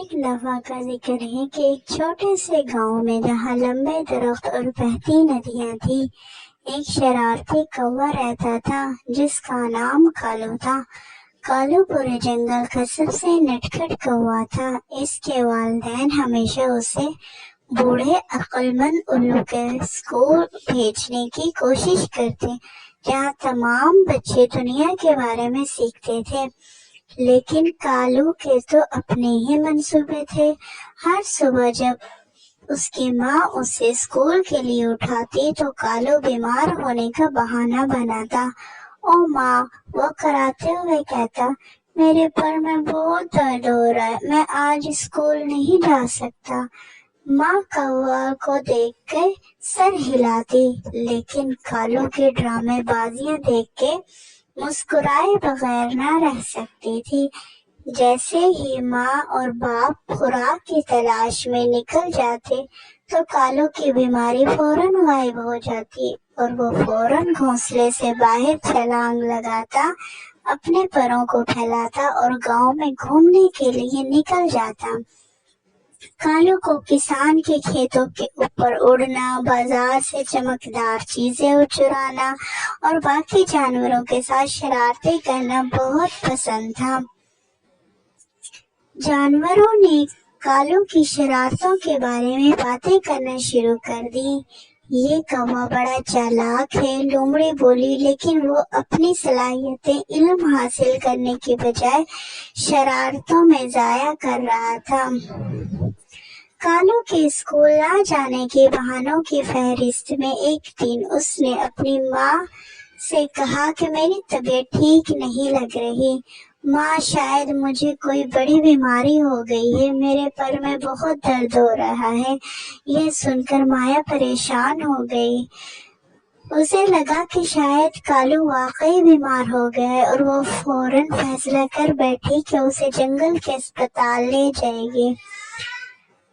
ایک دفعہ کا ذکر ہے کہ ایک چھوٹے سے گاؤں میں جہاں لمبے درخت اور بہتی ندیاں تھی، ایک شرارتی کوا رہتا تھا جس کا نام کالو تھا۔ کالو پورے جنگل کا سب سے نٹکھٹ کوا تھا۔ اس کے والدین ہمیشہ اسے بوڑھے عقل مند الو کے اسکول بھیجنے کی کوشش کرتے، جہاں تمام بچے دنیا کے بارے میں سیکھتے تھے، لیکن کالو کے تو اپنے ہی منصوبے تھے۔ ہر صبح جب اس کی ماں اسے اسکول کے لیے اٹھاتی تو کالو بیمار ہونے کا بہانہ بناتا۔ او ماں، وہ کراتے ہوئے کہتا، میرے پر میں بہت درد ہو رہا ہے، میں آج اسکول نہیں جا سکتا۔ ماں کوا کو دیکھ کے سر ہلاتی، لیکن کالو کے ڈرامے بازیاں دیکھ کے مسکرائے بغیر نہ رہ سکتی تھی۔ جیسے ہی ماں اور باپ خوراک کی تلاش میں نکل جاتے تو کالو کی بیماری فوراً غائب ہو جاتی اور وہ فوراً گھونسلے سے باہر چھلانگ لگاتا، اپنے پروں کو پھیلاتا اور گاؤں میں گھومنے کے لیے نکل جاتا۔ کالو کو کسان کے کھیتوں کے اوپر اڑنا، بازار سے چمکدار چیزیں چرانا اور باقی جانوروں کے ساتھ شرارتیں کرنا بہت پسند تھا۔ جانوروں نے کالو کی شرارتوں کے بارے میں باتیں کرنا شروع کر دی۔ یہ کوا بڑا چالاک ہے، لومڑی بولی، لیکن وہ اپنی صلاحیتیں علم حاصل کرنے کی بجائے شرارتوں میں ضائع کر رہا تھا۔ کالو کے اسکول نہ جانے کے بہانوں کی فہرست میں ایک دن اس نے اپنی ماں سے کہا کہ میری طبیعت ٹھیک نہیں لگ رہی۔ ماں، شاید مجھے کوئی بڑی بیماری ہو گئی ہے، میرے پر میں بہت درد ہو رہا ہے۔ یہ سن کر مایا پریشان ہو گئی۔ اسے لگا کہ شاید کالو واقعی بیمار ہو گیا ہے اور وہ فوراً فیصلہ کر بیٹھی کہ اسے جنگل کے اسپتال لے جائے گی۔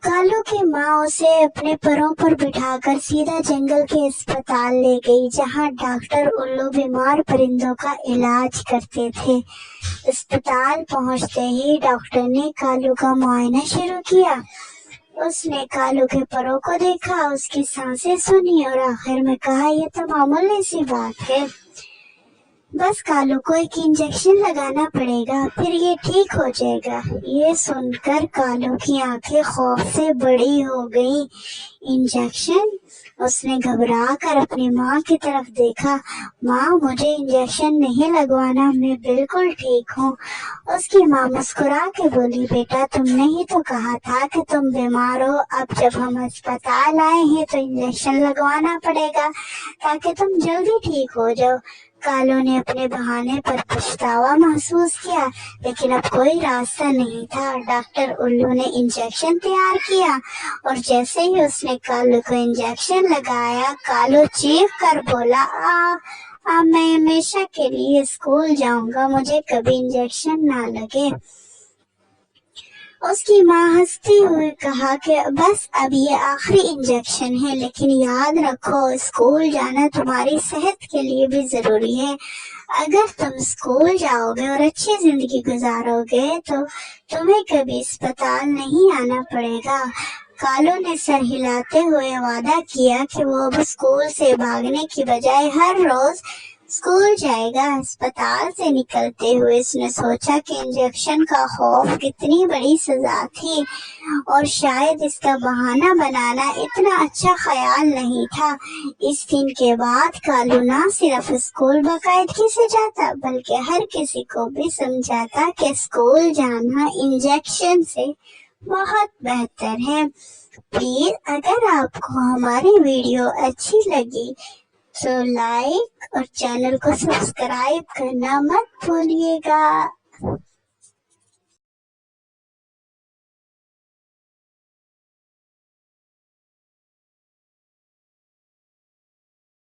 کالو کی ماں اسے اپنے پروں پر بٹھا کر سیدھا جنگل کے اسپتال لے گئی، جہاں ڈاکٹر الو بیمار پرندوں کا علاج کرتے تھے۔ اسپتال پہنچتے ہی ڈاکٹر نے کالو کا معائنہ شروع کیا۔ اس نے کالو کے پروں کو دیکھا، اس کی سانسیں سنی اور آخر میں کہا، یہ تو معمولی سی بات ہے، بس کالو کو ایک انجیکشن لگانا پڑے گا، پھر یہ ٹھیک ہو جائے گا۔ یہ سن کر کالو کی آنکھیں خوف سے بڑی ہو گئیں۔ انجیکشن؟ اس نے گھبرا کر اپنی ماں کی طرف دیکھا۔ ماں، مجھے انجیکشن نہیں لگوانا، میں بالکل ٹھیک ہوں۔ اس کی ماں مسکرا کے بولی، بیٹا، تم نے ہی تو کہا تھا کہ تم بیمار ہو، اب جب ہم اسپتال آئے ہیں تو انجیکشن لگوانا پڑے گا تاکہ تم جلدی ٹھیک ہو جاؤ۔ کالو نے اپنے بہانے پر پچھتاوا محسوس کیا، لیکن اب کوئی راستہ نہیں تھا۔ ڈاکٹر الو نے انجیکشن تیار کیا اور جیسے ہی اس نے کالو کو انجیکشن لگایا، کالو چیخ کر بولا، میں ہمیشہ کے لیے اسکول جاؤں گا، مجھے کبھی انجیکشن نہ لگے۔ اس کی ماں ہنستی ہوئی کہا کہ بس اب یہ آخری انجیکشن ہے، لیکن یاد رکھو، اسکول جانا تمہاری صحت کے لیے بھی ضروری ہے۔ اگر تم اسکول جاؤ گے اور اچھی زندگی گزارو گے تو تمہیں کبھی اسپتال نہیں آنا پڑے گا۔ کالو نے سر ہلاتے ہوئے وعدہ کیا کہ وہ اب اسکول سے بھاگنے کی بجائے ہر روز اسکول جائے گا۔ اسپتال سے نکلتے ہوئے اس نے سوچا کہ انجیکشن کا خوف کتنی بڑی سزا تھی اور شاید اس کا بہانہ بنانا اتنا اچھا خیال نہیں تھا۔ اس دن کے بعد کالو نہ صرف اسکول باقاعدگی سے جاتا بلکہ ہر کسی کو بھی سمجھاتا کہ اسکول جانا انجیکشن سے بہت بہتر ہے۔ پلیز اگر آپ کو ہماری ویڈیو اچھی لگی تو لائک اور چینل کو سبسکرائب کرنا مت بھولیے گا۔